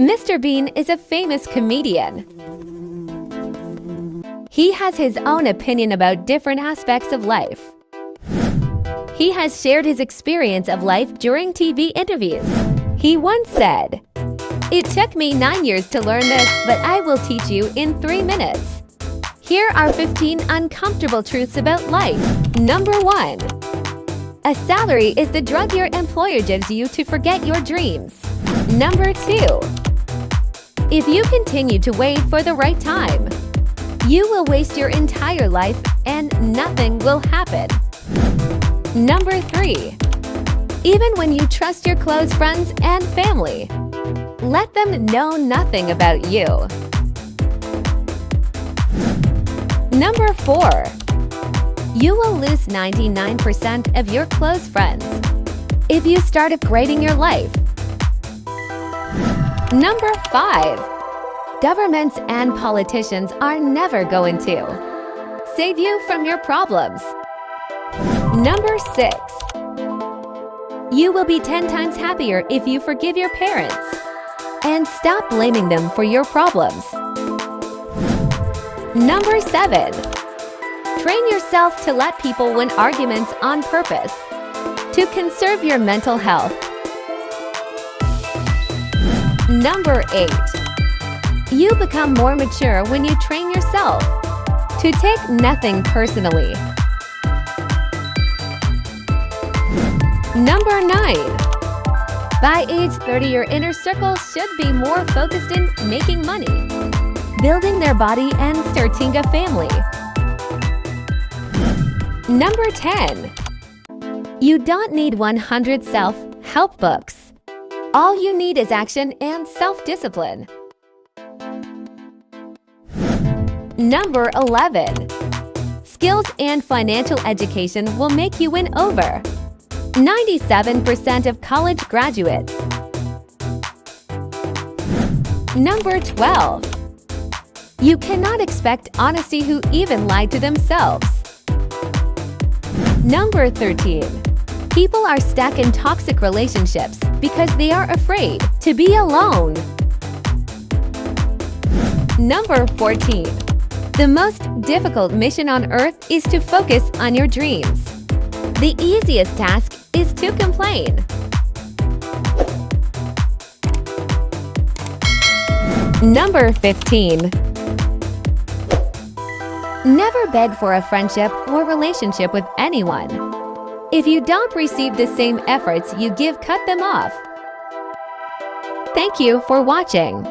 Mr. Bean is a famous comedian. He has his own opinion about different aspects of life. He has shared his experience of life during TV interviews. He once said, "It took me 9 years to learn this, but I will teach you in 3 minutes." Here are 15 uncomfortable truths about life. Number 1. A salary is the drug your employer gives you to forget your dreams. Number 2. If you continue to wait for the right time, you will waste your entire life and nothing will happen. Number 3. Even when you trust your close friends and family, let them know nothing about you. Number 4. You will lose 99% of your close friends if you start upgrading your life. Number 5. Governments and politicians are never going to save you from your problems. Number 6. You will be 10 times happier if you forgive your parents and stop blaming them for your problems. Number 7. Train yourself to let people win arguments on purpose to conserve your mental health. Number 8. You become more mature when you train yourself to take nothing personally. Number 9. By age 30, your inner circle should be more focused in making money, building their body, and starting a family. Number 10. You don't need 100 self-help books. All you need is action and self-discipline. Number 11. Skills and financial education will make you win over 97% of college graduates. Number 12. You cannot expect honesty who even lied to themselves. Number 13. People are stuck in toxic relationships because they are afraid to be alone. Number 14. The most difficult mission on earth is to focus on your dreams. The easiest task is to complain. Number 15. Never beg for a friendship or relationship with anyone. If you don't receive the same efforts you give, cut them off. Thank you for watching.